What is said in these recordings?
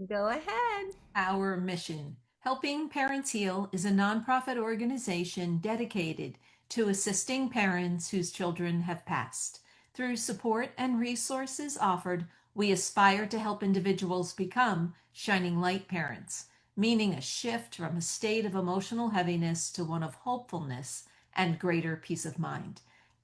Go ahead. Our mission, Helping Parents Heal, is a nonprofit organization dedicated to assisting parents whose children have passed. Through support and resources offered, we aspire to help individuals become shining light parents, meaning a shift from a state of emotional heaviness to one of hopefulness and greater peace of mind.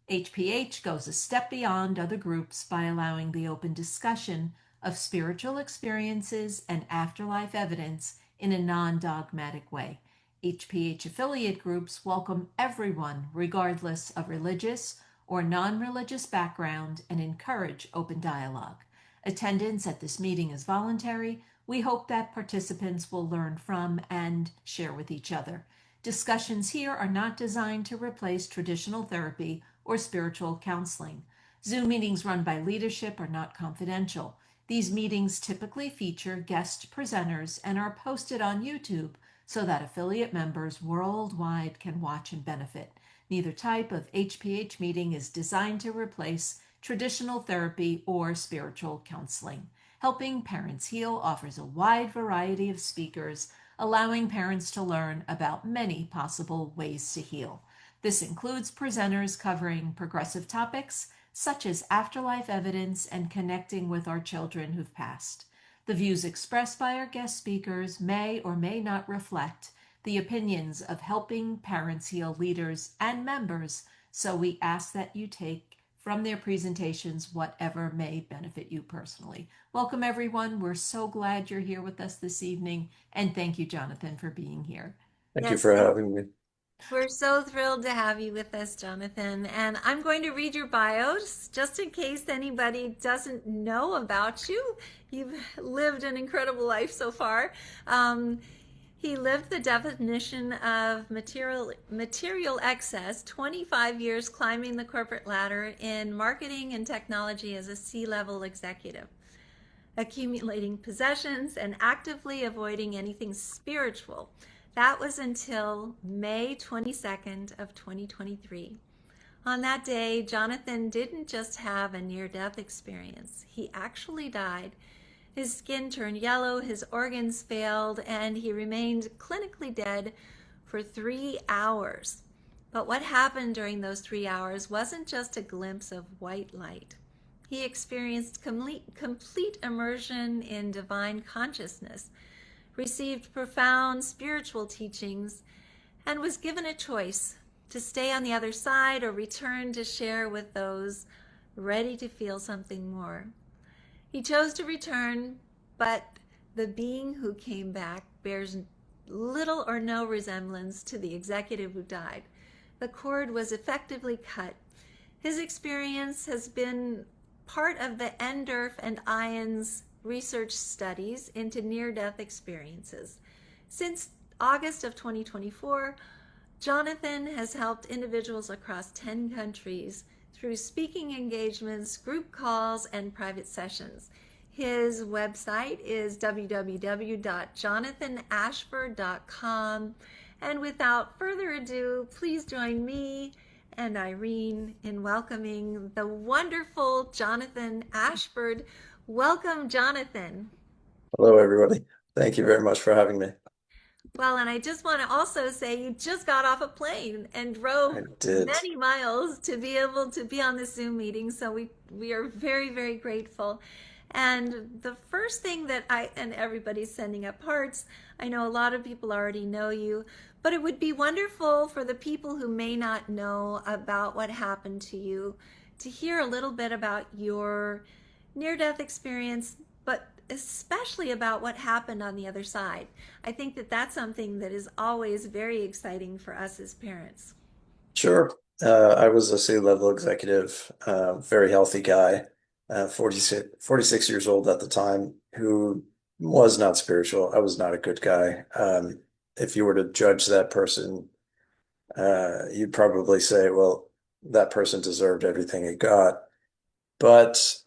HPH goes a step beyond other groups by allowing the open discussion of spiritual experiences and afterlife evidence in a non dogmatic way. HPH affiliate groups welcome everyone, regardless of religious or non religious background, and encourage open dialogue. Attendance at this meeting is voluntary. We hope that participants will learn from and share with each other. Discussions here are not designed to replace traditional therapy or spiritual counseling. Zoom meetings run by leadership are not confidential. These meetings typically feature guest presenters and are posted on YouTube so that affiliate members worldwide can watch and benefit. Neither type of HPH meeting is designed to replace traditional therapy or spiritual counseling. Helping Parents Heal offers a wide variety of speakers, allowing parents to learn about many possible ways to heal. This includes presenters covering progressive topics such as afterlife evidence and connecting with our children who've passed. The views expressed by our guest speakers may or may not reflect the opinions of Helping Parents Heal leaders and members, so we ask that you take from their presentations whatever may benefit you personally. Welcome, everyone. We're so glad you're here with us this evening, and thank you, Jonathan, for being here. Thank you Yes, for having me. we're so thrilled to have you with us, Jonathan. And I'm going to read your bios just in case anybody doesn't know about you. You've lived an incredible life so far. He lived the definition of material excess, 25 years climbing the corporate ladder in marketing and technology as a C-level executive, accumulating possessions and actively avoiding anything spiritual. That was until May 22nd of 2023. On that day, Jonathan didn't just have a near-death experience. He actually died. His skin turned yellow, his organs failed, and he remained clinically dead for 3 hours. But what happened during those 3 hours wasn't just a glimpse of white light. He experienced complete immersion in divine consciousness, received profound spiritual teachings, and was given a choice to stay on the other side or return to share with those ready to feel something more. He chose to return, but the being who came back bears little or no resemblance to the executive who died. The cord was effectively cut. His experience has been part of the Endorf and Ions research studies into near-death experiences. Since August of 2024, Jonathan has helped individuals across 10 countries through speaking engagements, group calls, and private sessions. His website is www.jonathanashford.com. And without further ado, please join me and Irene in welcoming the wonderful Jonathan Ashford. Welcome, Jonathan. Hello, everybody. Thank you very much for having me. Well, and I just want to also say you just got off a plane and drove I did. many miles to be able to be on this Zoom meeting. So we are very, very grateful. And the first thing that and everybody's sending up hearts, I know a lot of people already know you, but it would be wonderful for the people who may not know about what happened to you to hear a little bit about your near-death experience, but especially about what happened on the other side. I think that that's something that is always very exciting for us as parents. Sure. I was a C-level executive, very healthy guy, 46 years old at the time, who was not spiritual. I was not a good guy. If you were to judge that person, you'd probably say, well, that person deserved everything he got. But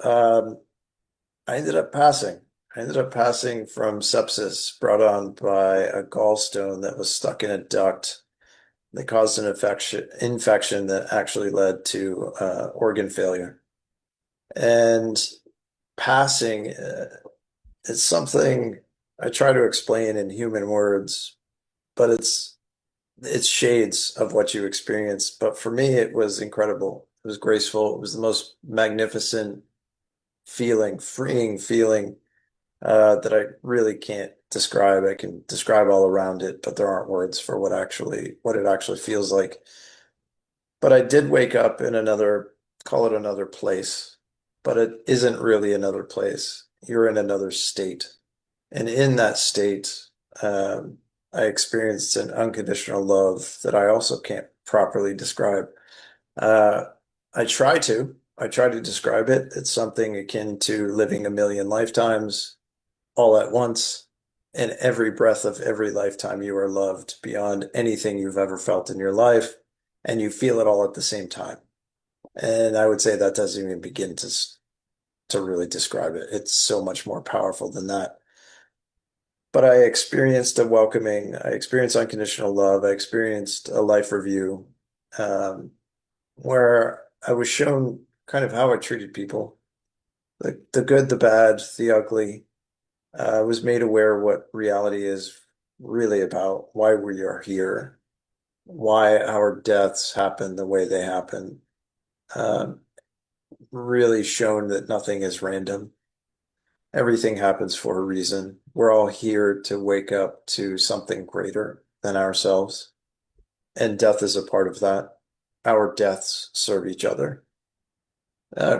I ended up passing. I ended up passing from sepsis brought on by a gallstone that was stuck in a duct that caused an infection that actually led to organ failure. And passing is something I try to explain in human words, but it's shades of what you experience. But for me, it was incredible. It was graceful. It was the most magnificent feeling, freeing feeling that I really can't describe. I can describe all around it, but there aren't words for what it actually feels like. But I did wake up in another, call it another place, but it isn't really another place. You're in another state. And in that state, I experienced an unconditional love that I also can't properly describe. Uh, I try to. I try to describe it. It's something akin to living a million lifetimes all at once. And every breath of every lifetime, you are loved beyond anything you've ever felt in your life. And you feel it all at the same time. And I would say that doesn't even begin to really describe it. It's so much more powerful than that. But I experienced unconditional love. I experienced a life review um, where I was shown kind of how I treated people, the good, the bad, the ugly. I was made aware what reality is really about, why we are here, why our deaths happen the way they happen. Um, really shown that nothing is random. Everything happens for a reason. We're all here to wake up to something greater than ourselves, and death is a part of that. Our deaths serve each other.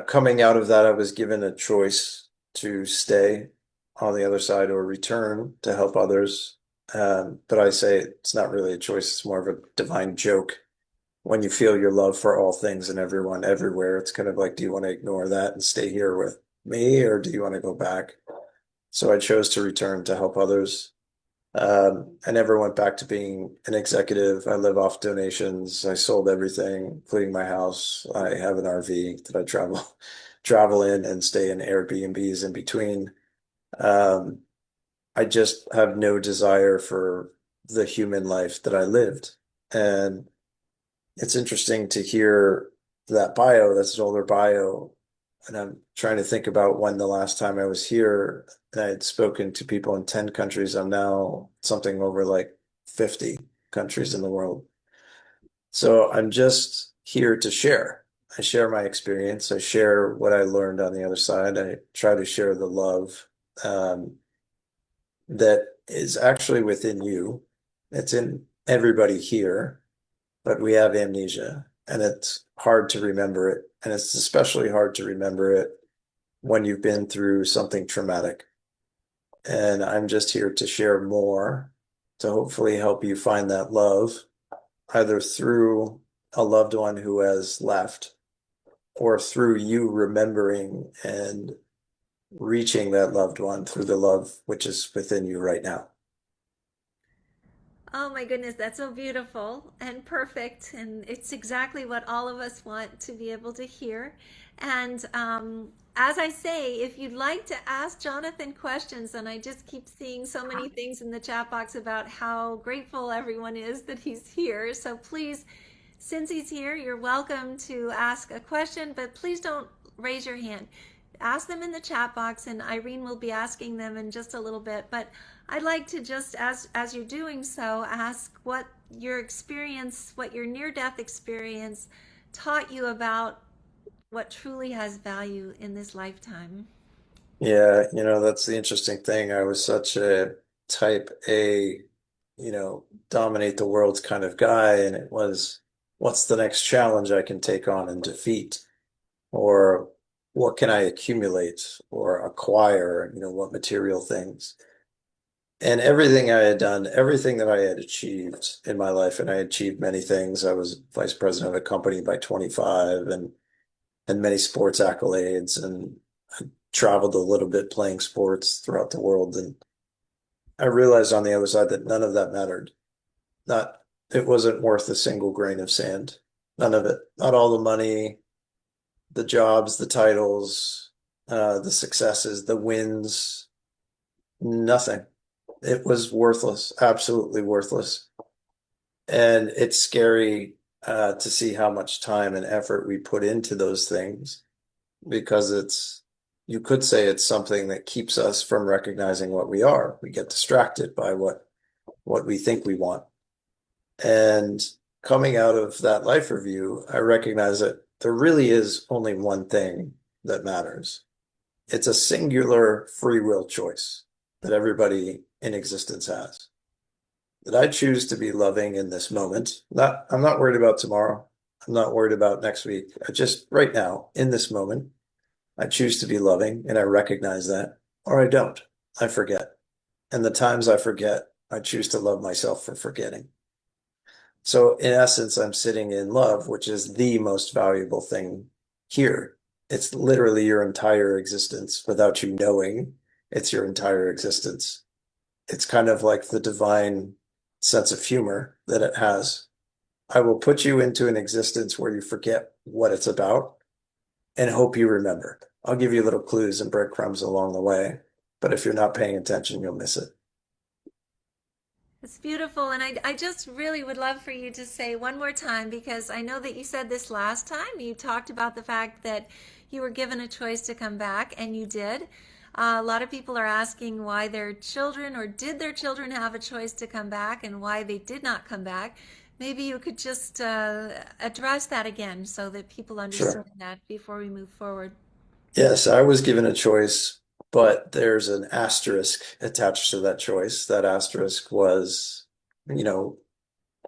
Coming out of that, I was given a choice to stay on the other side or return to help others. But I say it's not really a choice, it's more of a divine joke. When you feel your love for all things and everyone everywhere, it's kind of like, do you want to ignore that and stay here with me, or do you want to go back? So I chose to return to help others. I never went back to being an executive. I live off donations. I sold everything, including my house. I have an RV that I travel in and stay in Airbnbs in between. Um, I just have no desire for the human life that I lived. And it's interesting to hear that bio, that's an older bio. And I'm trying to think about when the last time I was here, and I had spoken to people in 10 countries. I'm now something over like 50 countries in the world. So I'm just here to share. I share my experience. I share what I learned on the other side. I try to share the love um, that is actually within you. It's in everybody here, but we have amnesia and it's hard to remember it. And it's especially hard to remember it when you've been through something traumatic. And I'm just here to share more to hopefully help you find that love, either through a loved one who has left or through you remembering and reaching that loved one through the love which is within you right now. Oh my goodness, that's so beautiful and perfect. And it's exactly what all of us want to be able to hear. And as I say, if you'd like to ask Jonathan questions, and I just keep seeing so many things in the chat box about how grateful everyone is that he's here. So please, since he's here, you're welcome to ask a question, but please don't raise your hand. Ask them in the chat box, and Irene will be asking them in just a little bit. But I'd like to just, as you're doing so, ask what your experience, what your near-death experience taught you about what truly has value in this lifetime. Yeah, that's the interesting thing. I was such a type A, dominate the world kind of guy, and it was, what's the next challenge I can take on and defeat? Or what can I accumulate or acquire, what material things? And everything I had done, everything that I had achieved in my life, and I achieved many things. I was vice president of a company by 25 and many sports accolades and I traveled a little bit playing sports throughout the world. And I realized on the other side that none of that mattered. Not, it wasn't worth a single grain of sand. None of it. Not all the money, the jobs, the titles, the successes, the wins, nothing. It was worthless, absolutely worthless. And it's scary to see how much time and effort we put into those things because you could say it's something that keeps us from recognizing what we are. We get distracted by what we think we want. And coming out of that life review, I recognize that there really is only one thing that matters. It's a singular free will choice that everybody in existence has. That I choose to be loving in this moment. I'm not worried about tomorrow. I'm not worried about next week. I just right now, in this moment, I choose to be loving and I recognize that, or I don't. I forget. And the times I forget, I choose to love myself for forgetting. So in essence, I'm sitting in love, which is the most valuable thing here. It's literally your entire existence without you knowing it's your entire existence. It's kind of like the divine sense of humor that it has. I will put you into an existence where you forget what it's about and hope you remember. I'll give you little clues and breadcrumbs along the way, but if you're not paying attention, you'll miss it. It's beautiful. And I just really would love for you to say one more time, because I know that you said this last time. You talked about the fact that you were given a choice to come back, and you did. A lot of people are asking why their children, or did their children have a choice to come back, and why they did not come back. Maybe you could just address that again so that people understand Sure. that before we move forward. Yes, I was given a choice, but there's an asterisk attached to that choice. That asterisk was, you know,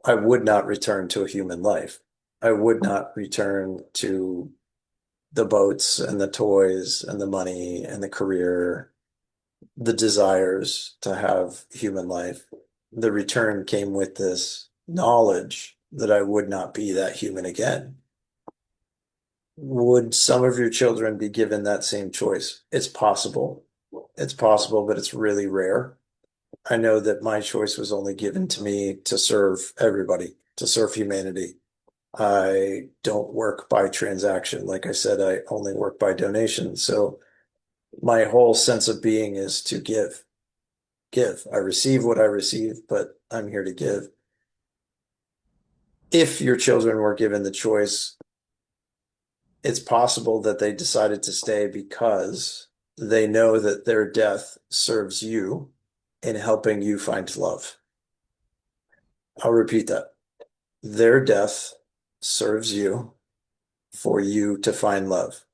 I would not return to a human life. I would not return to the boats and the toys and the money and the career, the desires to have human life. The return came with this knowledge that I would not be that human again. Would some of your children be given that same choice? It's possible. It's possible, but it's really rare. I know that my choice was only given to me to serve everybody, to serve humanity. I don't work by transaction. Like I said, I only work by donation. So my whole sense of being is to give, give. I receive what I receive, but I'm here to give. If your children were given the choice, it's possible that they decided to stay because they know that their death serves you in helping you find love. I'll repeat that. Their death serves you for you to find love.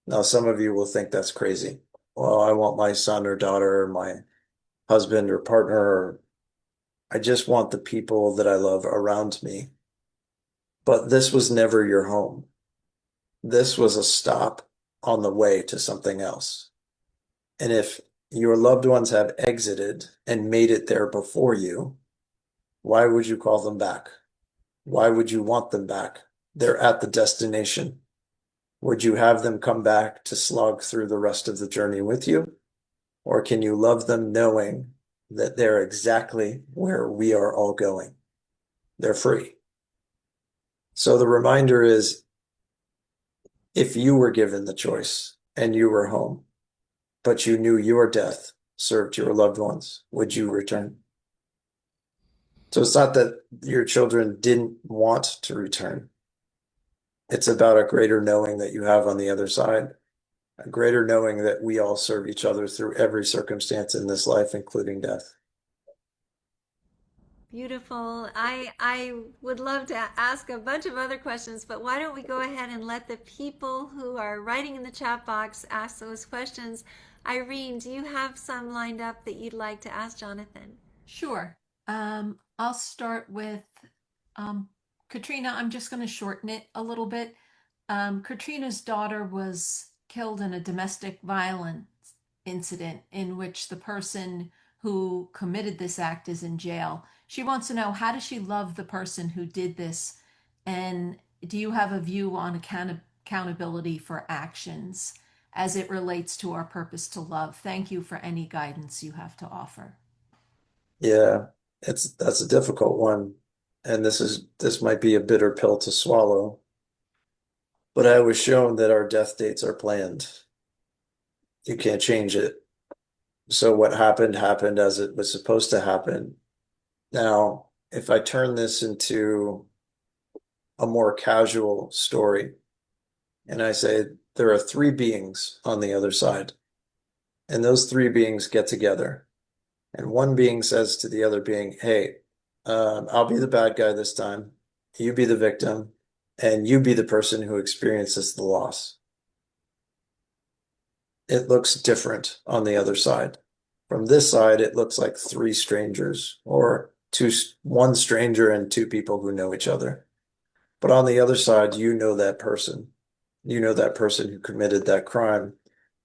Now, some of you will think that's crazy. Well, I want my son or daughter or my husband or partner, or I just want the people that I love around me. But this was never your home. This was a stop on the way to something else. And if your loved ones have exited and made it there before you, why would you call them back? Why would you want them back? They're at the destination. Would you have them come back to slog through the rest of the journey with you? Or can you love them knowing that they're exactly where we are all going? They're free. So the reminder is, if you were given the choice and you were home, but you knew your death served your loved ones, would you return? So it's not that your children didn't want to return. It's about a greater knowing that you have on the other side, a greater knowing that we all serve each other through every circumstance in this life, including death. Beautiful. I would love to ask a bunch of other questions, but why don't we go ahead and let the people who are writing in the chat box ask those questions. Irene, do you have some lined up that you'd like to ask Jonathan? Sure. I'll start with um, Katrina. I'm just going to shorten it a little bit. Katrina's daughter was killed in a domestic violence incident in which the person who committed this act is in jail. She wants to know, how does she love the person who did this? And do you have a view on accountability for actions as it relates to our purpose to love? Thank you for any guidance you have to offer. Yeah, that's a difficult one. And this might be a bitter pill to swallow, but I was shown that our death dates are planned. You can't change it. So what happened happened as it was supposed to happen. Now, if I turn this into a more casual story and I say there are three beings on the other side, and those three beings get together, and one being says to the other being, "Hey, I'll be the bad guy this time. You be the victim, and you be the person who experiences the loss." It looks different on the other side. From this side, it looks like three strangers, or one stranger and two people who know each other. But on the other side, you know that person. You know that person who committed that crime.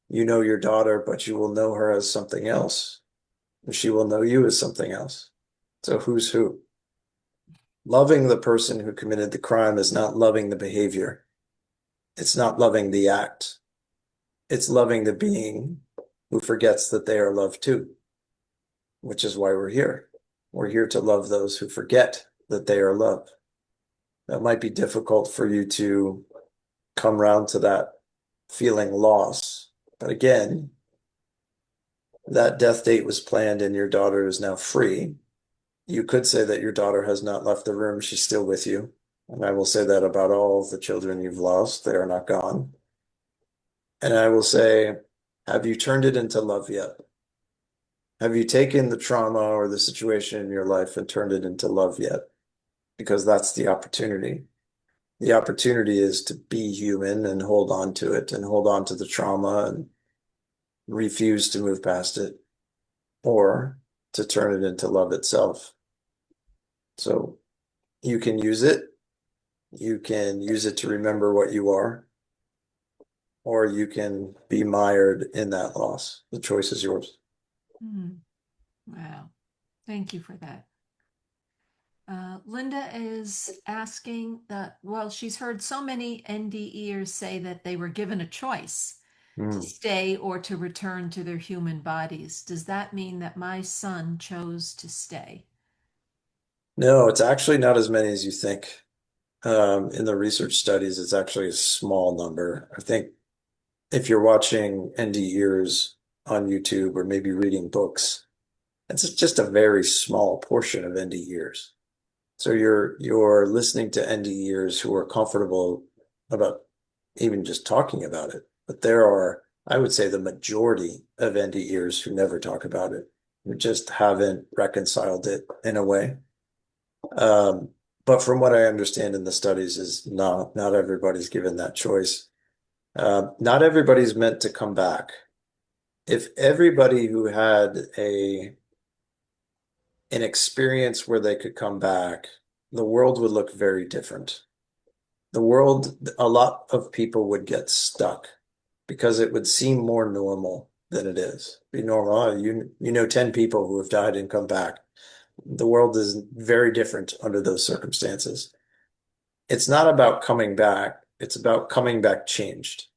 You know your daughter, but you will know her as something else. And she will know you as something else. So who's who? Loving the person who committed the crime is not loving the behavior. It's not loving the act. It's loving the being who forgets that they are loved too, which is why we're here. We're here to love those who forget that they are loved. That might be difficult for you to come around to that feeling loss. But again, that death date was planned and your daughter is now free. You could say that your daughter has not left the room. She's still with you. And I will say that about all of the children you've lost. They are not gone. And I will say, have you turned it into love yet? Have you taken the trauma or the situation in your life and turned it into love yet? Because that's the opportunity. The opportunity is to be human and hold on to it and hold on to the trauma and refuse to move past it, or to turn it into love itself. So you can use it. You can use it to remember what you are, or you can be mired in that loss. The choice is yours. Hmm. Wow. Thank you for that. Linda is asking that, well, she's heard so many NDEers say that they were given a choice to Mm. stay or to return to their human bodies. Does that mean that my son chose to stay? No, it's actually not as many as you think. In the research studies, it's actually a small number. I think if you're watching ND ears on YouTube or maybe reading books, it's just a very small portion of ND ears. So you're listening to ND ears who are comfortable about even just talking about it. But there are, I would say, the majority of ND ears who never talk about it, who just haven't reconciled it in a way. Um, but from what I understand in the studies is not everybody's given that choice. Not everybody's meant to come back. If everybody who had an experience where they could come back, the world would look very different. The world, a lot of people would get stuck because it would seem more normal than it is. Be normal. Oh, you know 10 people who have died and come back. The world is very different under those circumstances. It's not about coming back, it's about coming back changed.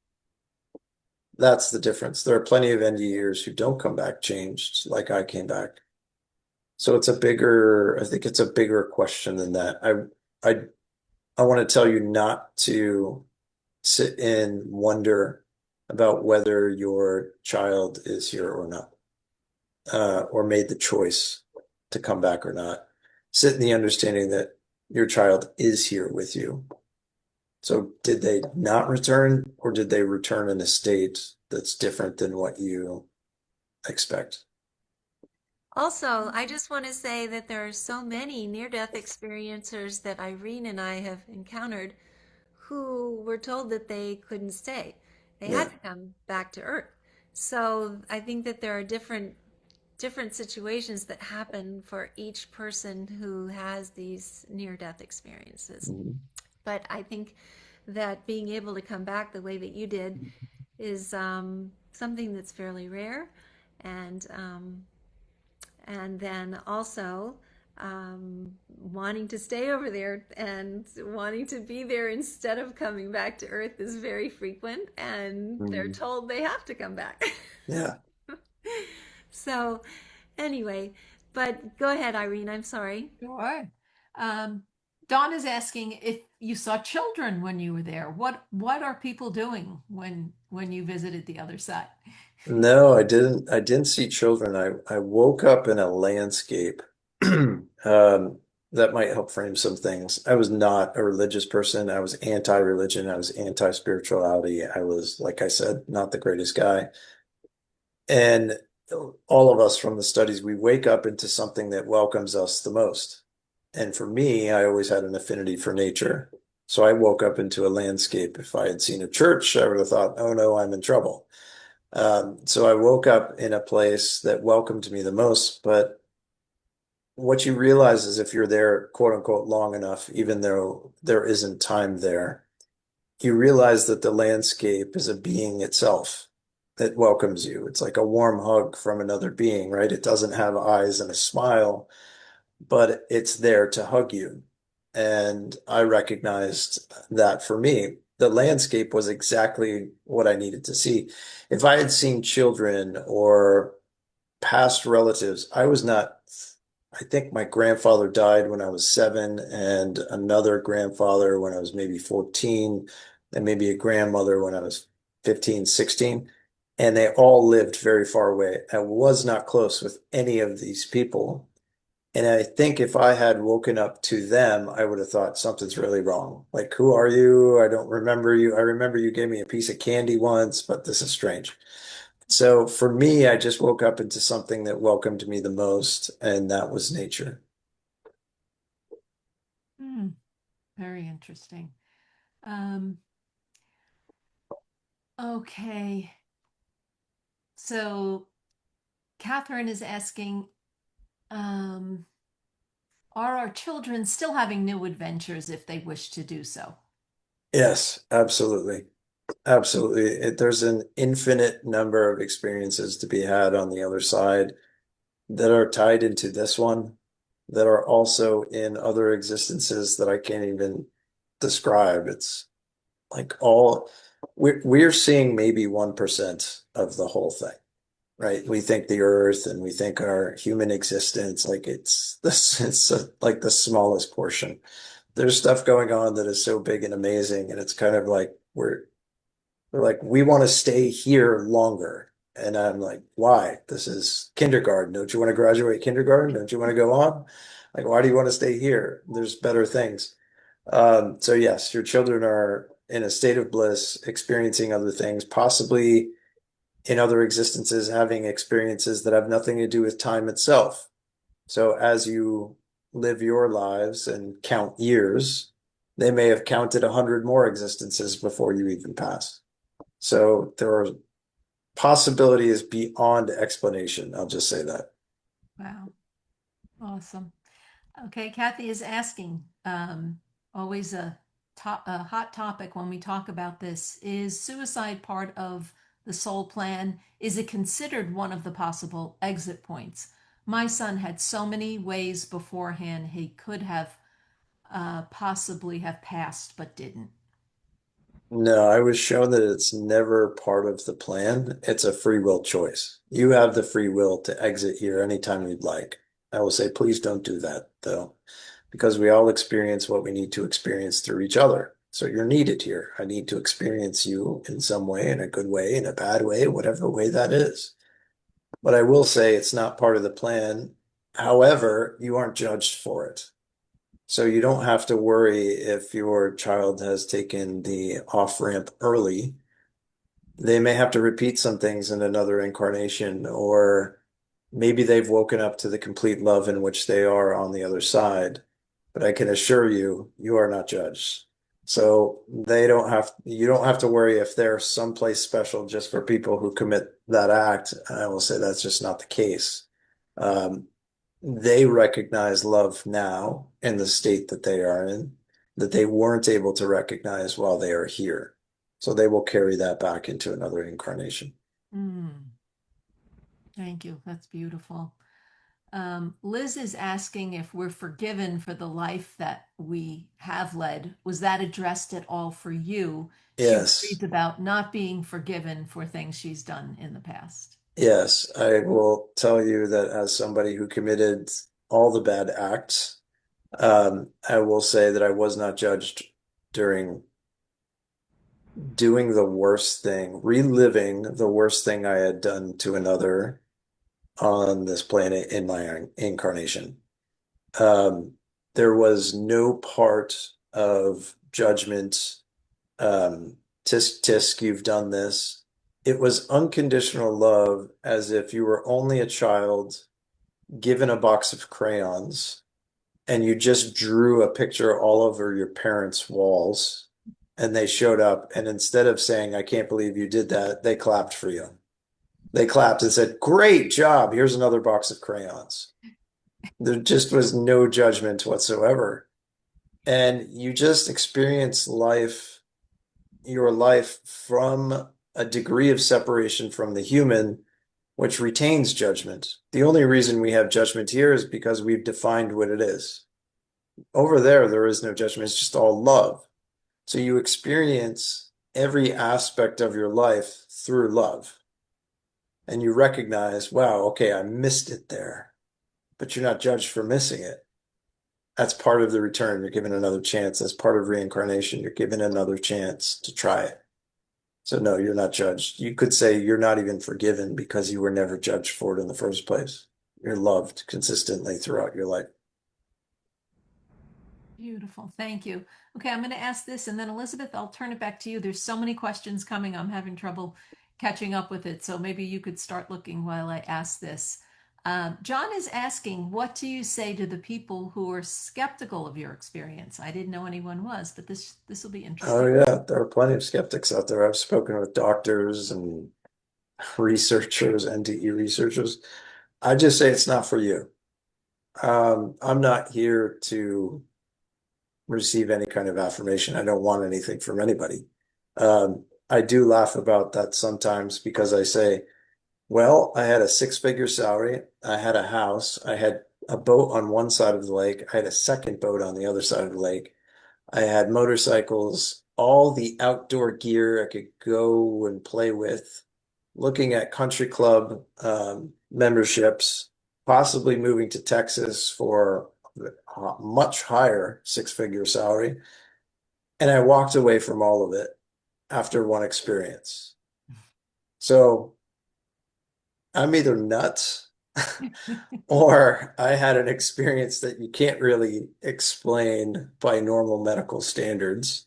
That's the difference. There are plenty of NDErs who don't come back changed, like I came back. So I think it's a bigger question than that. I I want to tell you not to sit and wonder about whether your child is here or not, or made the choice to come back or not. Sit in the understanding that your child is here with you. So did they not return, or did they return in a state that's different than what you expect? Also, I just want to say that there are so many near-death experiencers that Irene and I have encountered who were told that they couldn't stay. They had Yeah. to come back to Earth. So I think that there are different situations that happen for each person who has these near-death experiences. Mhm. But I think that being able to come back the way that you did is something that's fairly rare, and then also wanting to stay over there and wanting to be there instead of coming back to Earth is very frequent, and they're Mhm. told they have to come back. Yeah. So, anyway, but go ahead, Irene. I'm sorry. Sure. Um, Dawn is asking if you saw children when you were there. What are people doing when you visited the other side? No, I didn't see children. I woke up in a landscape. That might help frame some things. I was not a religious person. I was anti-religion. I was anti-spirituality. I was, like I said, not the greatest guy. And all of us from the studies, we wake up into something that welcomes us the most. And for me, I always had an affinity for nature. So I woke up into a landscape. If I had seen a church, I would have thought, oh no, I'm in trouble. So I woke up in a place that welcomed me the most. But what you realize is if you're there, quote unquote, long enough, even though there isn't time there, you realize that the landscape is a being itself that welcomes you. It's like a warm hug from another being, right? It doesn't have eyes and a smile, but it's there to hug you. And I recognized that for me, the landscape was exactly what I needed to see. If I had seen children or past relatives, I was not, I think my grandfather died when I was 7, and another grandfather when I was maybe 14, and maybe a grandmother when I was 15, 16. And they all lived very far away. I was not close with any of these people. And I think if I had woken up to them, I would have thought something's really wrong. Like, who are you? I don't remember you. I remember you gave me a piece of candy once, but this is strange. So for me, I just woke up into something that welcomed me the most, and that was nature. Hmm, very interesting. Um, okay. So Catherine is asking, um, are our children still having new adventures if they wish to do so? Yes, absolutely. Absolutely. There's an infinite number of experiences to be had on the other side that are tied into this one, that are also in other existences that I can't even describe. It's like all we're seeing maybe 1% of the whole thing, right? We think the earth and we think our human existence, like it's this, like the smallest portion. There's stuff going on that is so big and amazing, and it's kind of like we're like, we want to stay here longer. And I'm like, why? This is kindergarten. Don't you want to graduate kindergarten? Don't you want to go on? Like, why do you want to stay here? There's better things. So yes, your children are in a state of bliss, experiencing other things, possibly in other existences, having experiences that have nothing to do with time itself. So as you live your lives and count years, they may have counted 100 more existences before you even pass. So there are possibilities beyond explanation. I'll just say that. Wow, awesome. Okay, Kathy is asking, always a hot topic when we talk about this. Is suicide part of the soul plan? Is it considered one of the possible exit points? My son had so many ways beforehand he could have possibly have passed, but didn't. No, I was shown that it's never part of the plan. It's a free will choice. You have the free will to exit here anytime you'd like. I will say, please don't do that, though, because we all experience what we need to experience through each other. So you're needed here. I need to experience you in some way, in a good way, in a bad way, whatever way that is. But I will say it's not part of the plan. However, you aren't judged for it. So you don't have to worry if your child has taken the off ramp early. They may have to repeat some things in another incarnation, or maybe they've woken up to the complete love in which they are on the other side. But I can assure you, you are not judged. So you don't have to worry if they're someplace special just for people who commit that act. I will say that's just not the case. Um, they recognize love now in the state that they are in, that they weren't able to recognize while they are here. So they will carry that back into another incarnation. Mm, thank you. That's beautiful. Liz is asking if we're forgiven for the life that we have led. Was that addressed at all for you? She Yes, worries about not being forgiven for things she's done in the past. yes. I will tell you that as somebody who committed all the bad acts, I will say that I was not judged during doing the worst thing, reliving the worst thing I had done to another on this planet in my incarnation. Um, there was no part of judgment, tisk tisk, you've done this. It was unconditional love, as if you were only a child given a box of crayons and you just drew a picture all over your parents' walls and they showed up. And instead of saying, I can't believe you did that, they clapped for you. They clapped and said, great job. Here's another box of crayons. There just was no judgment whatsoever. And you just experience life, your life from a degree of separation from the human, which retains judgment. The only reason we have judgment here is because we've defined what it is. Over there, there is no judgment. It's just all love. So you experience every aspect of your life through love. And you recognize, wow, okay, I missed it there. But you're not judged for missing it. That's part of the return. You're given another chance. That's part of reincarnation. You're given another chance to try it. So no, you're not judged. You could say you're not even forgiven because you were never judged for it in the first place. You're loved consistently throughout your life. Beautiful. Thank you. Okay, I'm going to ask this, and then Elizabeth, I'll turn it back to you. There's so many questions coming. I'm having trouble catching up with it. So maybe you could start looking while I ask this. John is asking, what do you say to the people who are skeptical of your experience? I didn't know anyone was, but this will be Oh interesting. yeah, there are plenty of skeptics out there. I've spoken with doctors and researchers, NDE researchers. I just say it's not for you. I'm not here to receive any kind of affirmation. I don't want anything from anybody. I do laugh about that sometimes because I say, well, I had a six-figure salary. I had a house. I had a boat on one side of the lake. I had a second boat on the other side of the lake. I had motorcycles, all the outdoor gear I could go and play with, looking at country club memberships, possibly moving to Texas for a much higher six-figure salary. And I walked away from all of it after one experience. So I'm either nuts or I had an experience that you can't really explain by normal medical standards.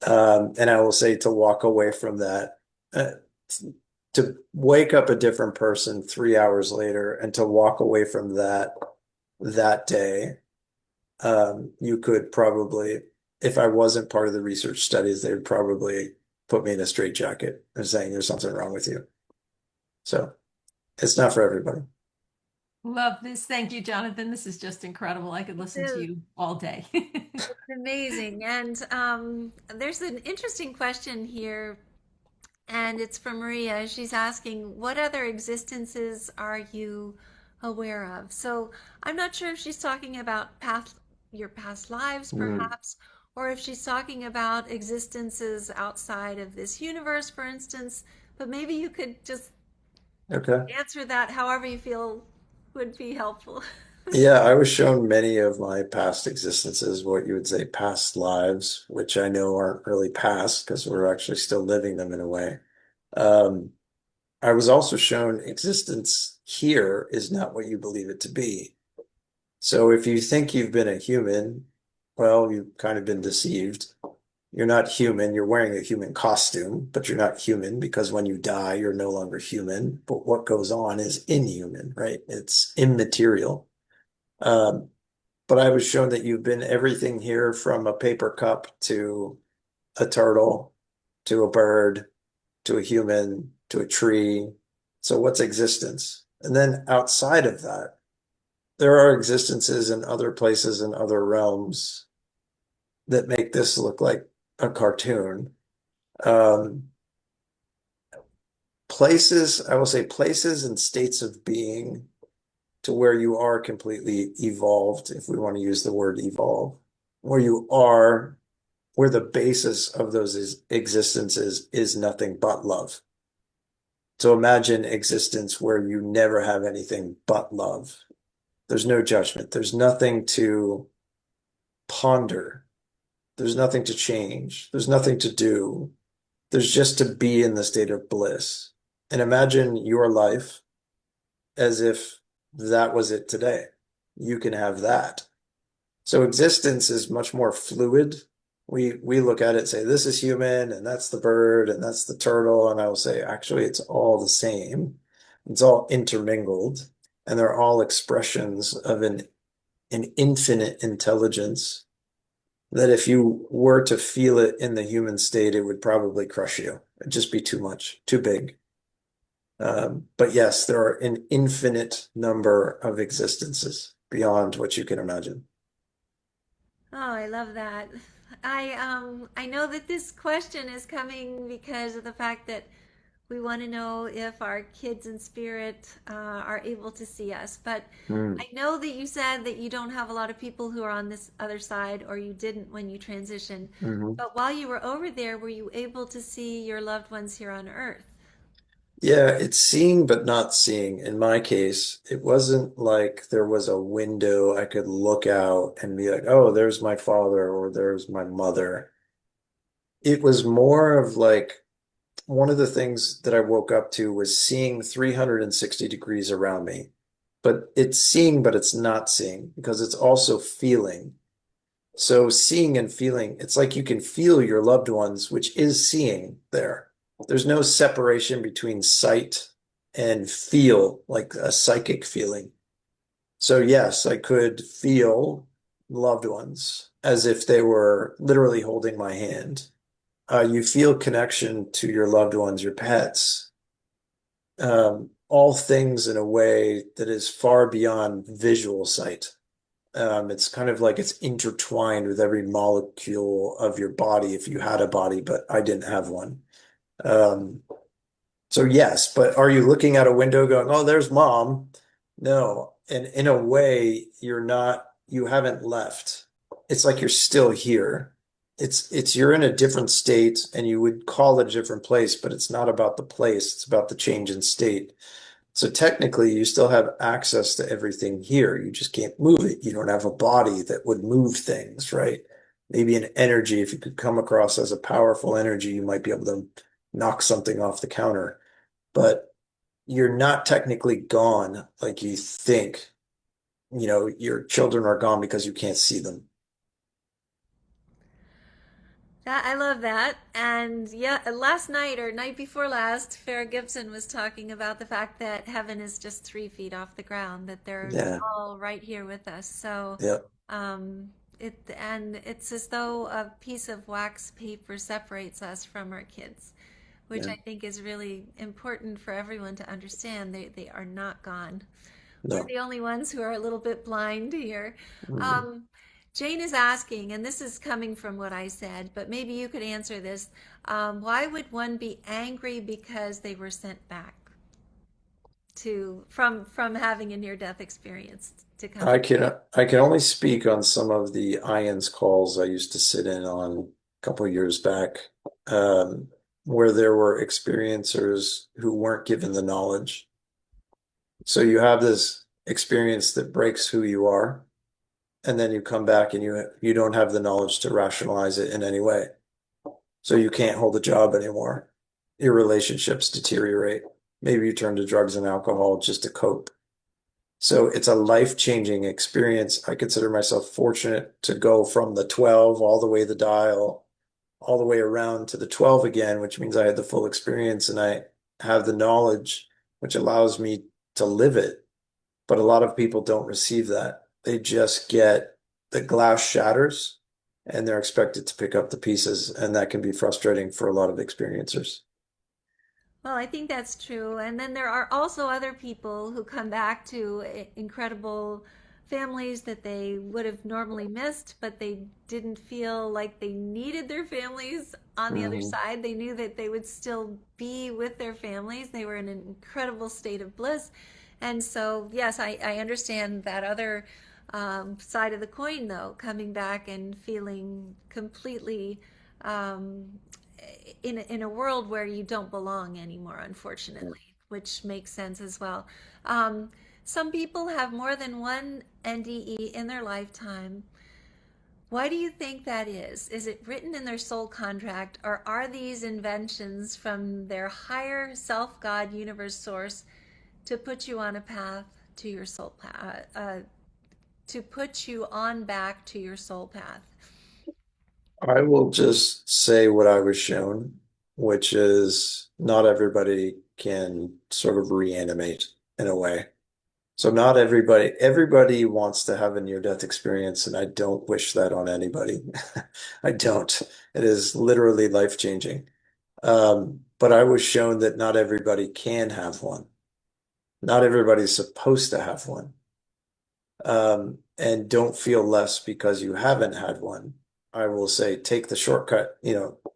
And I will say to walk away from that, uh, to wake up a different person 3 hours later and to walk away from that day, you could probably, if I wasn't part of the research studies, they would probably put me in a straitjacket and saying there's something wrong with you. So it's not for everybody. Love this. Thank you, Jonathan. This is just incredible. I could listen to It's you all day. amazing. And there's an interesting question here, and it's from Maria. She's asking, what other existences are you aware of? So I'm not sure if she's talking about your past lives, Mm, perhaps, or if she's talking about existences outside of this universe, for instance. But maybe you could just okay. answer that however you feel would be helpful. Yeah, I was shown many of my past existences, what you would say past lives, which I know aren't really past because we're actually still living them in a way. Um, I was also shown existence here is not what you believe it to be. So if you think you've been a human, well, you've kind of been deceived. You're not human. You're wearing a human costume, but you're not human because when you die, you're no longer human. But what goes on is inhuman, right? It's immaterial. Um, but I was shown that you've been everything here from a paper cup to a turtle to a bird to a human to a tree. So what's existence? And then outside of that, there are existences in other places and other realms that make this look like a cartoon. Um, Places, I will say places and states of being to where you are completely evolved, if we want to use the word evolve, where you are, where the basis of those existences is nothing but love. So imagine existence where you never have anything but love. There's no judgment. There's nothing to ponder. There's nothing to change. There's nothing to do. There's just to be in the state of bliss. And imagine your life as if that was it today. You can have that. So existence is much more fluid. We look at it and say, this is human, and that's the bird, and that's the turtle. And I will say, actually, it's all the same. It's all intermingled, and they're all expressions of an infinite intelligence that if you were to feel it in the human state, it would probably crush you. It'd just be too much, too big. But yes, there are an infinite number of existences beyond what you can imagine. Oh, I love that. I know that this question is coming because of the fact that we want to know if our kids in spirit are able to see us. But Mm. I know that you said that you don't have a lot of people who are on this other side, or you didn't when you transitioned. Hmm. But while you were over there, were you able to see your loved ones here on Earth? Yeah, it's seeing but not seeing. In my case, it wasn't like there was a window I could look out and be like, oh, there's my father or there's my mother. It was more of like one of the things that I woke up to was seeing 360 degrees around me. But it's seeing, but it's not seeing because it's also feeling. So seeing and feeling, it's like you can feel your loved ones, which is seeing there. There's no separation between sight and feel, like a psychic feeling. So yes, I could feel loved ones as if they were literally holding my hand. You feel connection to your loved ones, your pets, all things in a way that is far beyond visual sight. It's kind of like it's intertwined with every molecule of your body if you had a body, but I didn't have one. Um, so yes, but are you looking out a window going, "Oh, there's mom"? No. And in a way, you're not, you haven't left. It's like you're still here. It's you're in a different state and you would call it a different place, but it's not about the place, it's about the change in state. So technically, you still have access to everything here. You just can't move it. You don't have a body that would move things, right? Maybe an energy, if you could come across as a powerful energy, you might be able to knock something off the counter. But you're not technically gone like you think. You know, your children are gone because you can't see them. That, I love that. And yeah, last night or night before last, Farrah Gibson was talking about the fact that heaven is just 3 feet off the ground, that they're Yeah. all right here with us. So, Yeah. and it's as though a piece of wax paper separates us from our kids, which Yeah. I think is really important for everyone to understand. They are not gone. We're No. the only ones who are a little bit blind here. Mm. Um, Jane is asking, and this is coming from what I said, but maybe you could answer this. Why would one be angry because they were sent back to from having a near-death experience to come I back? can I can only speak on some of the IANS calls I used to sit in on a couple of years back, um, where there were experiencers who weren't given the knowledge. So you have this experience that breaks who you are, and then you come back and you don't have the knowledge to rationalize it in any way. So you can't hold a job anymore. Your relationships deteriorate. Maybe you turn to drugs and alcohol just to cope. So it's a life-changing experience. I consider myself fortunate to go from the 12 all the way the dial, all the way around to the 12 again, which means I had the full experience and I have the knowledge, which allows me to live it. But a lot of people don't receive that. They just get the glass shatters and they're expected to pick up the pieces, and that can be frustrating for a lot of experiencers. Well, I think that's true. And then there are also other people who come back to incredible families that they would have normally missed, but they didn't feel like they needed their families on the other Hmm. side. They knew that they would still be with their families. They were in an incredible state of bliss. And so, yes, I understand that other side of the coin, though, coming back and feeling completely um, in a world where you don't belong anymore, unfortunately, which makes sense as well. Some people have more than one NDE in their lifetime. Why do you think that is? Is it written in their soul contract, or are these inventions from their higher self, God, universe source to put you on a path to your soul path, to put you on back to your soul path? I will just say what I was shown, which is not everybody can sort of reanimate in a way. So not everybody wants to have a near-death experience, and I don't wish that on anybody. I don't. It is literally life-changing. But I was shown that not everybody can have one. Not everybody's supposed to have one. And don't feel less because you haven't had one. I will say, take the shortcut.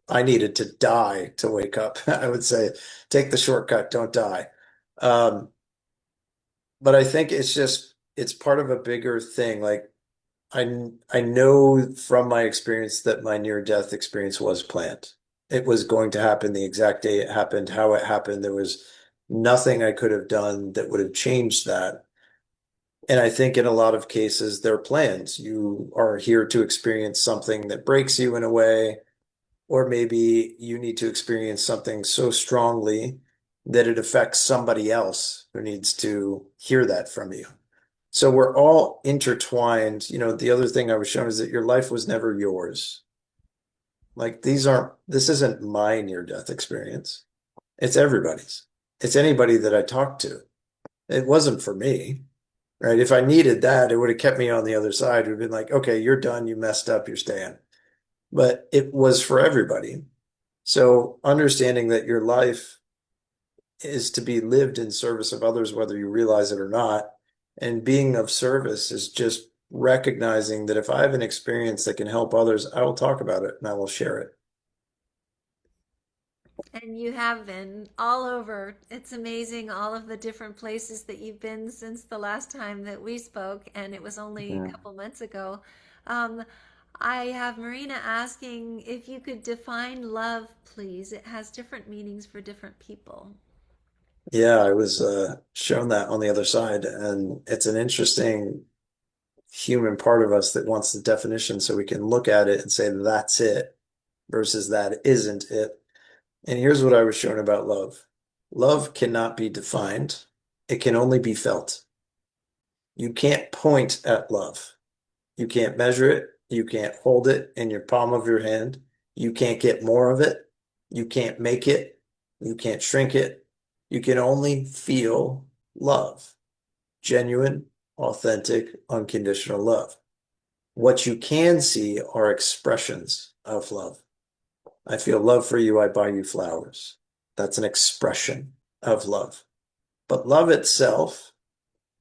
I needed to die to wake up. I would say, take the shortcut, don't die. Um, but I think it's part of a bigger thing. Like I know from my experience that my near-death experience was planned. It was going to happen the exact day it happened, how it happened. There was nothing I could have done that would have changed that. And I think in a lot of cases, they're plans. You are here to experience something that breaks you in a way, or maybe you need to experience something so strongly that it affects somebody else who needs to hear that from you. So we're all intertwined. The other thing I was shown is that your life was never yours. Like this isn't my near-death experience. It's everybody's. It's anybody that I talked to. It wasn't for me. Right? If I needed that, it would have kept me on the other side. It would have been like, okay, you're done, you messed up, you're staying. But it was for everybody. So understanding that your life is to be lived in service of others, whether you realize it or not, and being of service is just recognizing that if I have an experience that can help others, I will talk about it and I will share it. And you have been all over. It's amazing all of the different places that you've been since the last time that we spoke, and it was only a Yeah. couple months ago. Um, I have Marina asking if you could define love, please. It has different meanings for different people. Yeah, I was shown that on the other side, and it's an interesting human part of us that wants the definition so we can look at it and say that's it versus that isn't it. And here's what I was shown about love. Love cannot be defined. It can only be felt. You can't point at love. You can't measure it. You can't hold it in your palm of your hand. You can't get more of it. You can't make it. You can't shrink it. You can only feel love. Genuine, authentic, unconditional love. What you can see are expressions of love. I feel love for you, I buy you flowers. That's an expression of love. But love itself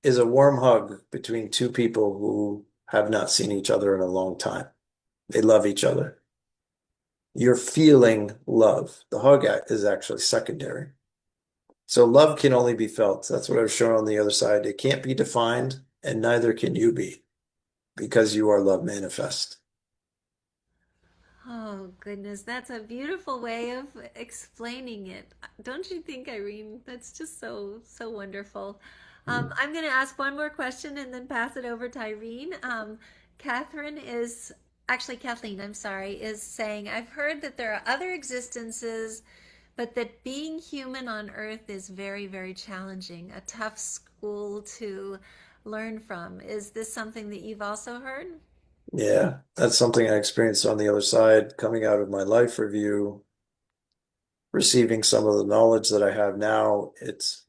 is a warm hug between two people who have not seen each other in a long time. They love each other. You're feeling love. The hug is actually secondary. So love can only be felt. That's what I was showing on the other side. It can't be defined, and neither can you be, because you are love manifest. Oh, goodness, that's a beautiful way of explaining it. Don't you think, Irene? That's just so, so wonderful. I'm going to ask one more question and then pass it over to Irene. Catherine is, actually, Kathleen, I'm sorry, is saying, I've heard that there are other existences, but that being human on Earth is very, very challenging, a tough school to learn from. Is this something that you've also heard? Yeah, that's something I experienced on the other side, coming out of my life review, receiving some of the knowledge that I have now. It's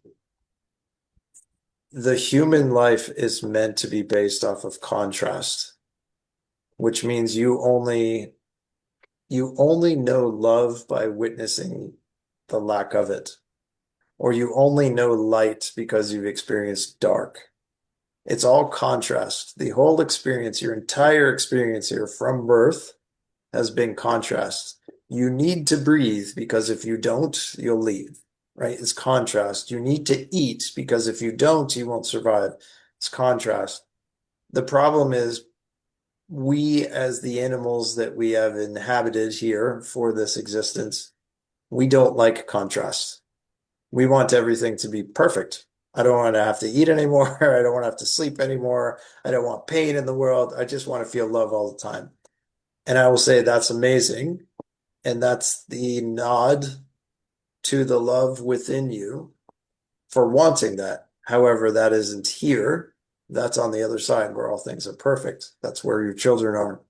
the human life is meant to be based off of contrast, which means you only know love by witnessing the lack of it, or you only know light because you've experienced dark. It's all contrast. The whole experience, your entire experience here from birth has been contrast. You need to breathe because if you don't, you'll leave, right? It's contrast. You need to eat because if you don't, you won't survive. It's contrast. The problem is we, as the animals that we have inhabited here for this existence, we don't like contrast. We want everything to be perfect. I don't want to have to eat anymore. I don't want to have to sleep anymore. I don't want pain in the world. I just want to feel love all the time. And I will say that's amazing. And that's the nod to the love within you for wanting that. However, that isn't here. That's on the other side where all things are perfect. That's where your children are,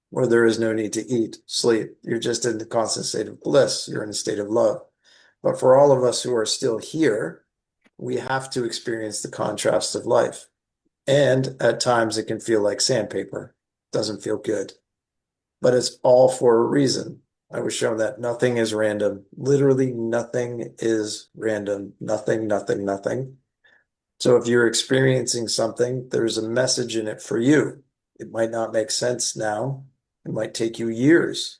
where there is no need to eat, sleep. You're just in the constant state of bliss. You're in a state of love. But for all of us who are still here, we have to experience the contrast of life. And at times it can feel like sandpaper. Doesn't feel good. But it's all for a reason. I was shown that nothing is random. Literally nothing is random. Nothing, nothing, nothing. So if you're experiencing something, there's a message in it for you. It might not make sense now. It might take you years,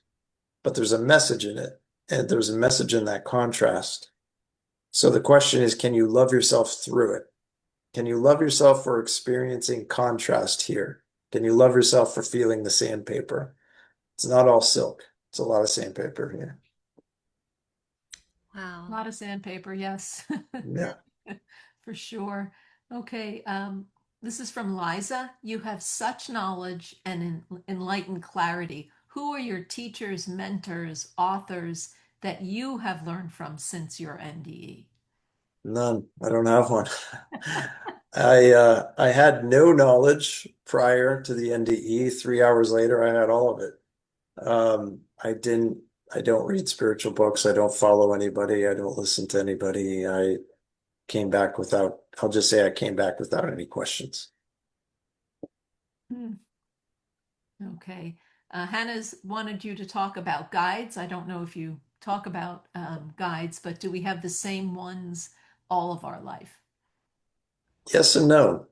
but there's a message in it. And there's a message in that contrast. So the question is, can you love yourself through it? Can you love yourself for experiencing contrast here? Can you love yourself for feeling the sandpaper? It's not all silk. It's a lot of sandpaper here. A Wow. lot of sandpaper, yes. Yeah. For sure. Okay, this is from Liza. You have such knowledge and enlightened clarity. Who are your teachers, mentors, authors that you have learned from since your NDE? None. I don't have one. I had no knowledge prior to the NDE. 3 hours later, I had all of it. I don't read spiritual books. I don't follow anybody. I don't listen to anybody. I'll just say I came back without any questions. Hmm. Okay. Hannah's wanted you to talk about guides. I don't know if you talk about guides, but do we have the same ones all of our life? Yes and no.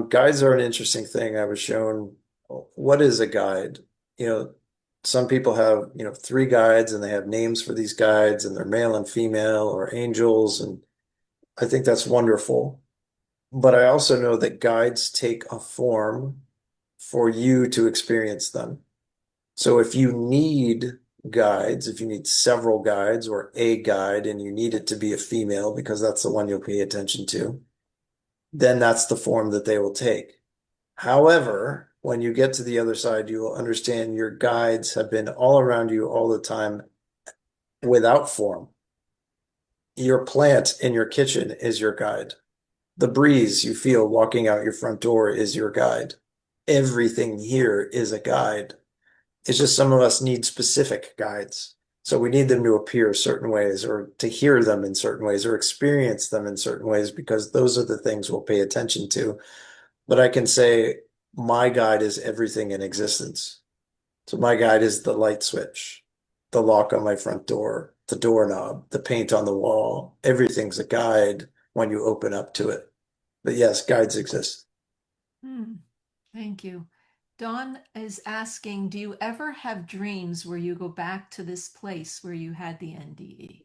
Guides are an interesting thing. I was shown what is a guide? You know, some people have, three guides and they have names for these guides and they're male and female or angels. And I think that's wonderful. But I also know that guides take a form for you to experience them. So if you need guides, if you need several guides or a guide and you need it to be a female because that's the one you'll pay attention to, then that's the form that they will take. However, when you get to the other side, you will understand your guides have been all around you all the time without form. Your plant in your kitchen is your guide. The breeze you feel walking out your front door is your guide. Everything here is a guide. It's just some of us need specific guides. So we need them to appear certain ways or to hear them in certain ways or experience them in certain ways because those are the things we'll pay attention to. But I can say my guide is everything in existence. So my guide is the light switch, the lock on my front door, the doorknob, the paint on the wall. Everything's a guide when you open up to it. But yes, guides exist. Hmm. Thank you. Dawn is asking, do you ever have dreams where you go back to this place where you had the NDE?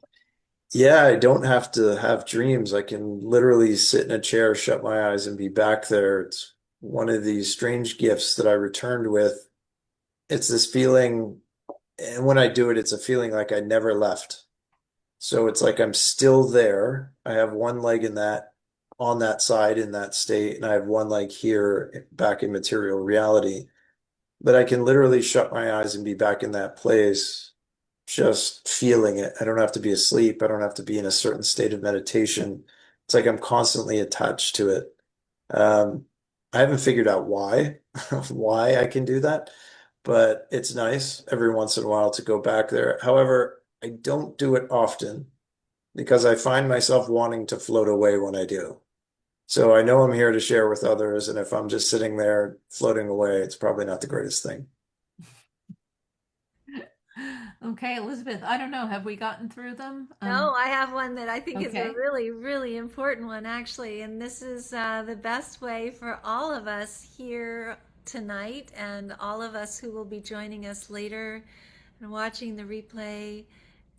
Yeah, I don't have to have dreams. I can literally sit in a chair, shut my eyes, and be back there. It's one of these strange gifts that I returned with. It's this feeling, and when I do it, it's a feeling like I never left. So it's like I'm still there. I have one leg on that side in that state, and I have one leg here back in material reality. But I can literally shut my eyes and be back in that place, just feeling it. I don't have to be asleep. I don't have to be in a certain state of meditation. It's like I'm constantly attached to it. I haven't figured out why, why I can do that, but it's nice every once in a while to go back there. However, I don't do it often because I find myself wanting to float away when I do. So I know I'm here to share with others, and if I'm just sitting there floating away, it's probably not the greatest thing. Okay, Elizabeth, I don't know. Have we gotten through them? No, I have one that I think is a Okay. really, really important one, actually. And this is the best way for all of us here tonight and all of us who will be joining us later and watching the replay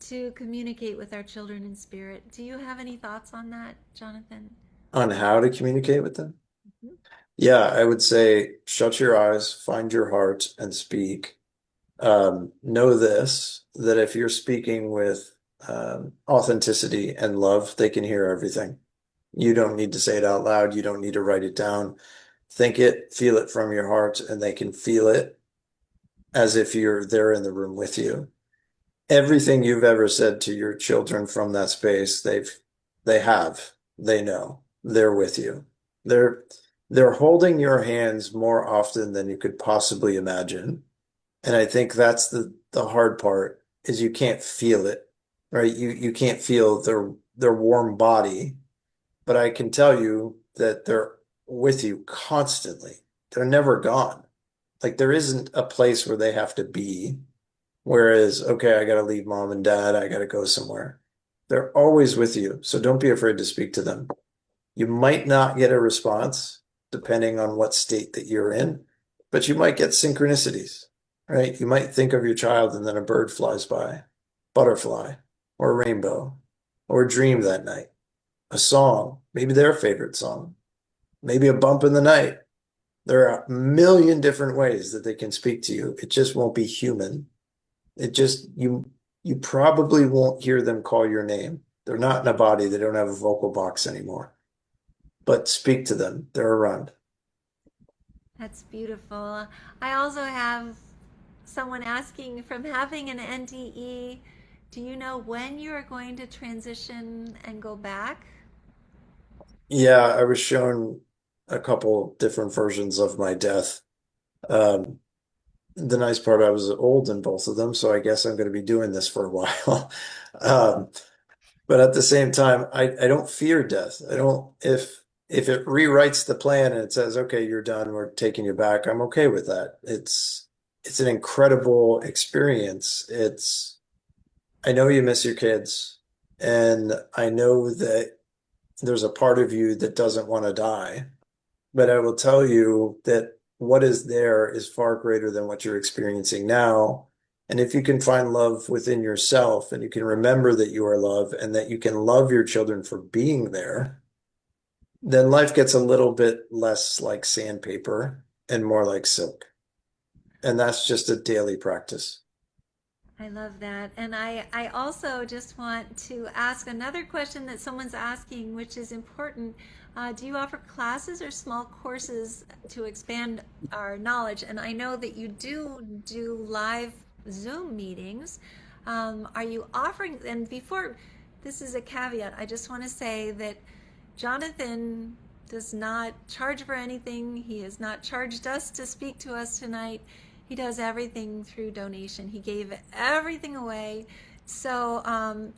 to communicate with our children in spirit. Do you have any thoughts on that, Jonathan? On how to communicate with them? Mhm. Yeah, I would say shut your eyes, find your heart, and speak. Know this, that if you're speaking with authenticity and love, they can hear everything. You don't need to say it out loud. You don't need to write it down. Think it, feel it from your heart, and they can feel it. as if you're there in the room with you. Everything you've ever said to your children from that space, they have, they know, they're with you. They're they're holding your hands more often than you could possibly imagine. And I think that's the hard part is you can't feel it, right? You can't feel their warm body, but I can tell you that they're with you constantly. They're never gone. Like there isn't a place where they have to be. Whereas, okay, I got to leave mom and dad, I got to go somewhere. They're always with you, so don't be afraid to speak to them. You might not get a response depending on what state that you're in, but you might get synchronicities, right? You might think of your child and then a bird flies by, butterfly, or a rainbow, or a dream that night, a song, maybe their favorite song, maybe a bump in the night. There are a million different ways that they can speak to you. It just won't be human. It just you probably won't hear them call your name. They're not in a body, they don't have a vocal box anymore. But speak to them. They're around. That's beautiful. I also have someone asking, from having an NDE, do you know when you are going to transition and go back? Yeah, I was shown a couple different versions of my death. Um, the nice part, I was old in both of them, so I guess I'm going to be doing this for a while. Um, but at the same time, I don't fear death. I don't if it rewrites the plan and it says, okay, you're done, we're taking you back, I'm okay with that. It's an incredible experience. It's I know you miss your kids, and I know that there's a part of you that doesn't want to die. But I will tell you that what is there is far greater than what you're experiencing now. And if you can find love within yourself and you can remember that you are loved and that you can love your children for being there, then life gets a little bit less like sandpaper and more like silk. And that's just a daily practice. I love that. And I also just want to ask another question that someone's asking, which is important. Do you offer classes or small courses to expand our knowledge? And I know that you do live Zoom meetings. Are you offering, and before, this is a caveat, I just want to say that Jonathan does not charge for anything. He has not charged us to speak to us tonight. He does everything through donation. He gave everything away. So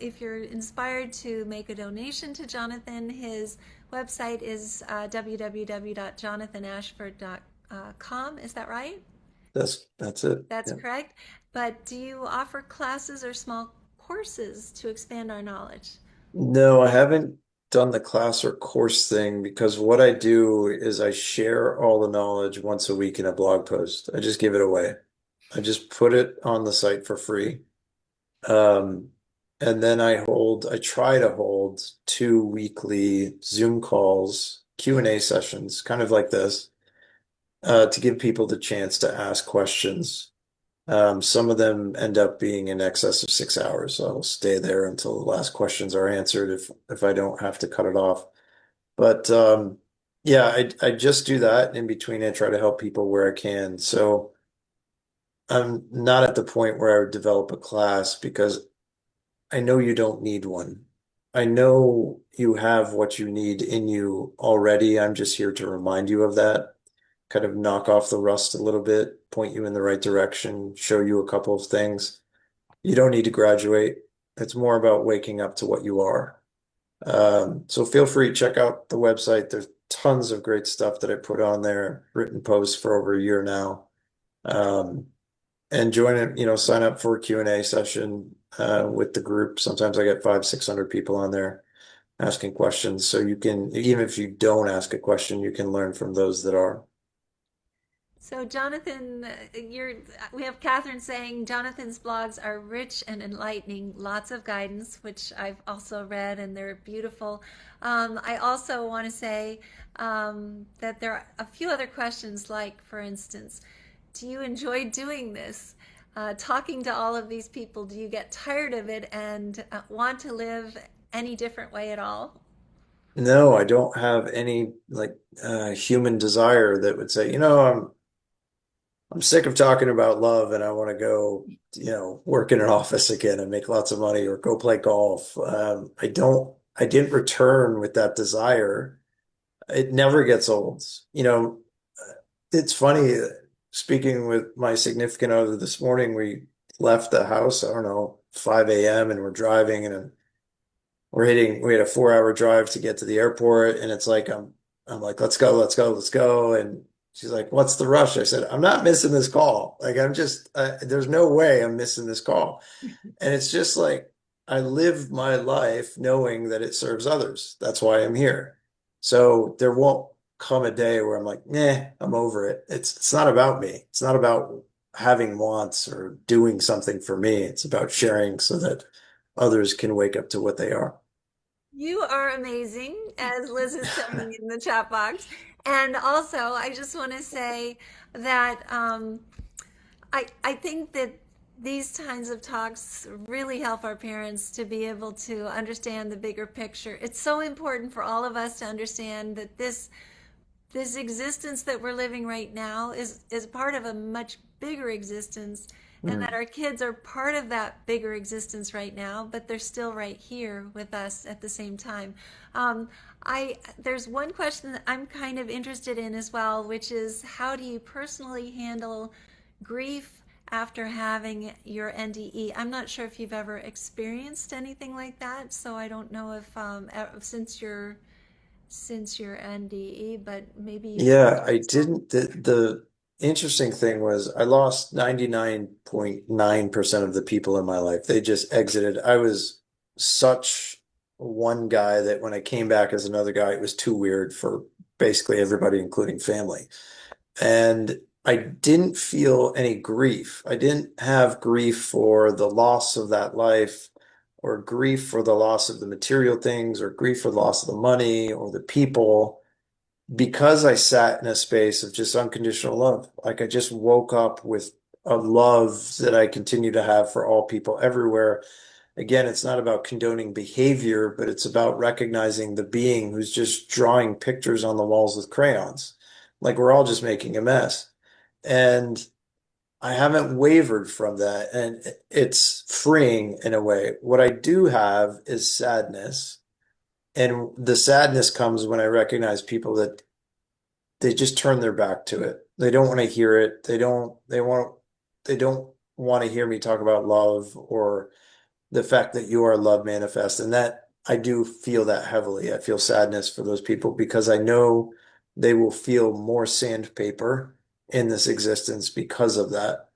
if you're inspired to make a donation to Jonathan, his website is www.jonathanashford.com. Is that right? That's it. That's Yeah. correct. But do you offer classes or small courses to expand our knowledge? No, I haven't done the class or course thing because what I do is I share all the knowledge once a week in a blog post. I just give it away. I just put it on the site for free. Um, and then I try to hold 2 weekly Zoom calls, Q&A sessions, kind of like this, to give people the chance to ask questions. Some of them end up being in excess of 6 hours. So I'll stay there until the last questions are answered if I don't have to cut it off. But yeah, I just do that in between. I try to help people where I can. So I'm not at the point where I would develop a class because I know you don't need one. I know you have what you need in you already. I'm just here to remind you of that, kind of knock off the rust a little bit, point you in the right direction, show you a couple of things. You don't need to graduate. It's more about waking up to what you are. So feel free to check out the website. There's tons of great stuff that I put on there, written posts for over a year now. Um, and join it, sign up for a Q&A session with the group. Sometimes I get 500, 600 people on there asking questions. So you can, even if you don't ask a question, you can learn from those that are. So Jonathan, we have Catherine saying Jonathan's blogs are rich and enlightening, lots of guidance, which I've also read, and they're beautiful. I also want to say that there are a few other questions, like, for instance, do you enjoy doing this? Talking to all of these people, do you get tired of it and want to live any different way at all? No, I don't have any like human desire that would say, I'm sick of talking about love and I want to go, work in an office again and make lots of money or go play golf. I didn't return with that desire. It never gets old. It's funny, speaking with my significant other this morning, we left the house, I don't know, 5 a.m. and we're driving and we had a 4 hour drive to get to the airport. And it's like, I'm like, let's go, let's go, let's go. And she's like, what's the rush? I said, I'm not missing this call. Like, there's no way I'm missing this call. And it's just like, I live my life knowing that it serves others. That's why I'm here. So there won't come a day where I'm like, nah, I'm over it. It's not about me. It's not about having wants or doing something for me. It's about sharing so that others can wake up to what they are. You are amazing, as Liz is saying in the chat box. And also, I just want to say that I think that these kinds of talks really help our parents to be able to understand the bigger picture. It's so important for all of us to understand that this existence that we're living right now is part of a much bigger existence, and that Mm. our kids are part of that bigger existence right now, but they're still right here with us at the same time. um, there's one question that I'm kind of interested in as well, which is how do you personally handle grief after having your NDE? I'm not sure if you've ever experienced anything like that, so I don't know if since your NDE, but maybe you can Yeah, I share some. didn't. The interesting thing was I lost 99.9% of the people in my life. They just exited. I was such one guy that when I came back as another guy, it was too weird for basically everybody, including family. And I didn't feel any grief. I didn't have grief for the loss of that life, or grief for the loss of the material things, or grief for the loss of the money or the people, because I sat in a space of just unconditional love. Like I just woke up with a love that I continue to have for all people everywhere. Again, it's not about condoning behavior, but it's about recognizing the being who's just drawing pictures on the walls with crayons. Like we're all just making a mess. And I haven't wavered from that. And it's freeing in a way. What I do have is sadness. And the sadness comes when I recognize people that they just turn their back to it. They don't want to hear it. They don't want to hear me talk about love or the fact that you are love manifest. And that I do feel that heavily. I feel sadness for those people because I know they will feel more sandpaper in this existence because of that.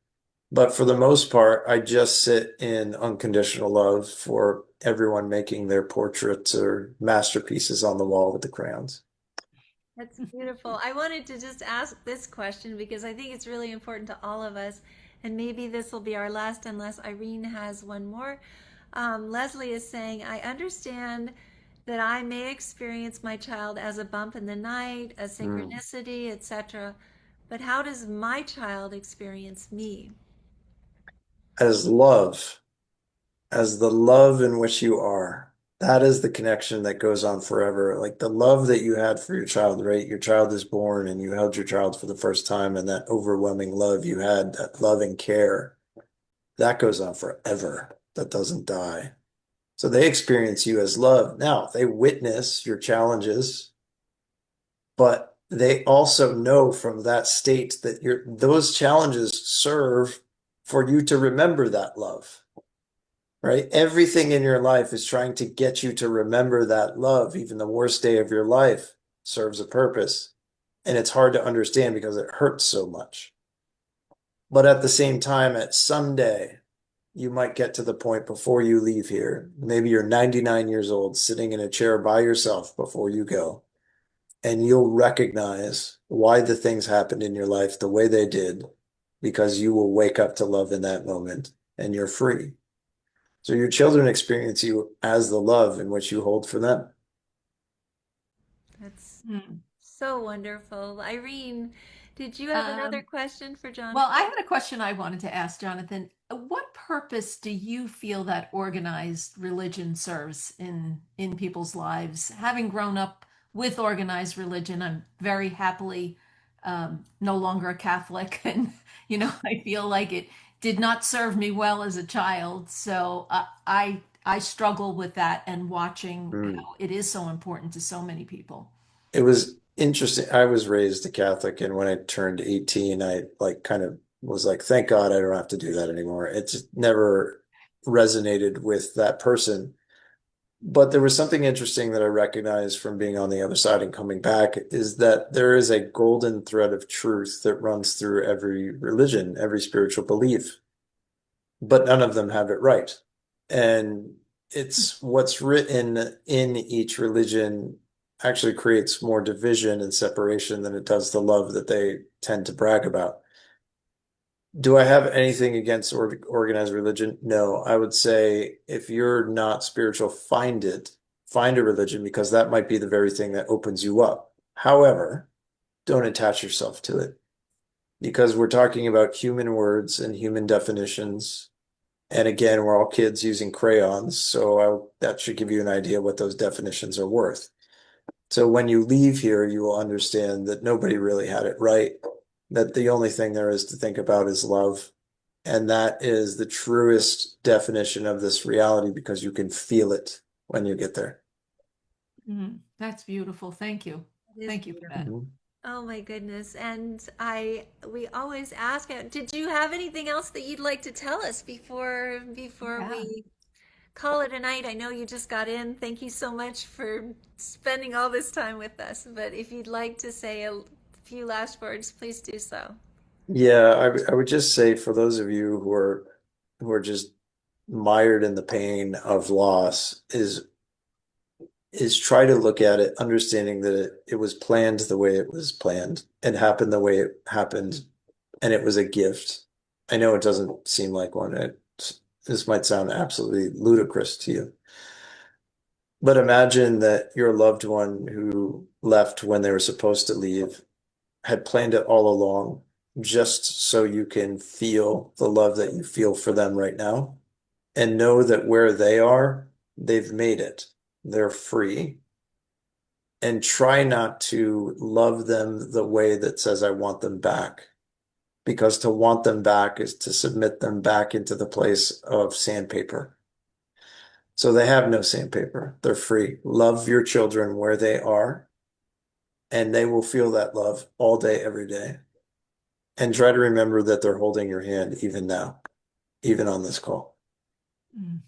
But for the most part, I just sit in unconditional love for everyone making their portraits or masterpieces on the wall with the crayons. That's beautiful. I wanted to just ask this question because I think it's really important to all of us, and maybe this will be our last unless Irene has one more. Leslie is saying, I understand that I may experience my child as a bump in the night, a Mm. synchronicity, etc., but how does my child experience me? As love. As the love in which you are. That is the connection that goes on forever. Like the love that you had for your child, right? Your child is born and you held your child for the first time, and that overwhelming love you had, that love and care, that goes on forever. That doesn't die. So they experience you as love. Now, they witness your challenges, but they also know from that state that those challenges serve for you to remember that love. Right? Everything in your life is trying to get you to remember that love. Even the worst day of your life serves a purpose. And it's hard to understand because it hurts so much. But at the same time, at someday, you might get to the point before you leave here. Maybe you're 99 years old, sitting in a chair by yourself before you go, and you'll recognize why the things happened in your life the way they did, because you will wake up to love in that moment and you're free. So your children experience you as the love in which you hold for them. That's Hmm. so wonderful. Irene, did you have another Um, question for well, I Jonathan? had a question I wanted to ask Jonathan. What purpose do you feel that organized religion serves in people's lives? Having grown up with organized religion, I'm very happily no longer a Catholic, and I feel like it did not serve me well as a child. So I struggle with that and watching Mm. how it is so important to so many people. It was interesting. I was raised a Catholic, and when I turned 18, I like kind of was like, thank God I don't have to do that anymore. It just never resonated with that person. But there was something interesting that I recognized from being on the other side and coming back is that there is a golden thread of truth that runs through every religion, every spiritual belief, but none of them have it right. And it's what's written in each religion actually creates more division and separation than it does the love that they tend to brag about. Do I have anything against organized religion? No. I would say if you're not spiritual, find it. Find a religion because that might be the very thing that opens you up. However, don't attach yourself to it because we're talking about human words and human definitions. And again, we're all kids using crayons, so that should give you an idea what those definitions are worth. So when you leave here, you will understand that nobody really had it right, that the only thing there is to think about is love. And that is the truest definition of this reality because you can feel it when you get there. That's beautiful. Thank you. It is Thank you for that. Mhm. Oh my goodness. And we always ask, did you have anything else that you'd like to tell us before Yeah. we call it a night? I know you just got in. Thank you so much for spending all this time with us. But if you'd like to say a few last words, please do so. Yeah, I would just say for those of you who are just mired in the pain of loss is try to look at it, understanding that it was planned the way it was planned and happened the way it happened, and it was a gift. I know it doesn't seem like one. This might sound absolutely ludicrous to you, but imagine that your loved one who left when they were supposed to leave had planned it all along just so you can feel the love that you feel for them right now and know that where they are, they've made it. They're free. And try not to love them the way that says, I want them back. Because to want them back is to submit them back into the place of sandpaper. So they have no sandpaper. They're free. Love your children where they are, and they will feel that love all day, every day. And try to remember that they're holding your hand even now, even on this call. Mm.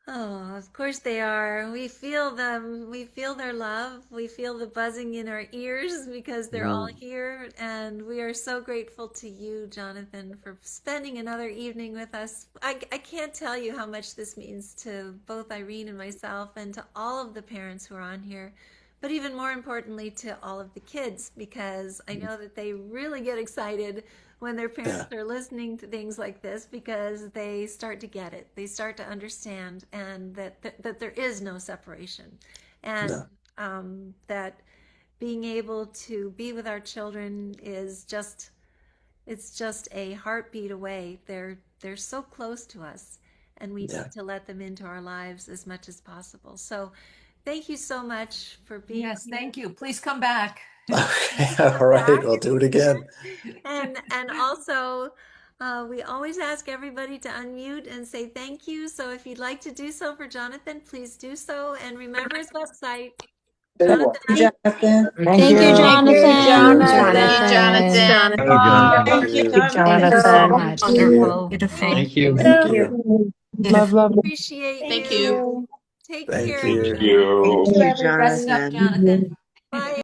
Oh, of course they are. We feel them. We feel their love. We feel the buzzing in our ears because they're all Mm, here. And we are so grateful to you, Jonathan, for spending another evening with us. I can't tell you how much this means to both Irene and myself and to all of the parents who are on here, but even more importantly to all of the kids because I know that they really get excited when their yeah, parents are listening to things like this because they start to get it. They start to understand and that there is no separation. And no, that being able to be with our children is just it's just a heartbeat away. They're so close to us and we yeah. need to let them into our lives as much as possible. So thank you so much for being Yes, here. thank you. Please come back. Okay, Come all right, back I'll do it again. and also we always ask everybody to unmute and say thank you. So if you'd like to do so for Jonathan, please do so. And remember his website, Jonathan. Jonathan. Thank Thank you, you. Thank you, Thank Jonathan. you. Jonathan. Jonathan. Thank you. Thank Thank you you. so Thank much. you so Jonathan. much. See you. Wonderful. Thank Beautiful. Thank you. Thank Yeah. you. Love, Beautiful. love, love. appreciate Thank you. you. Take Thank care. Thank you. you. Thank Rest you, up, Jonathan. Jonathan. Bye.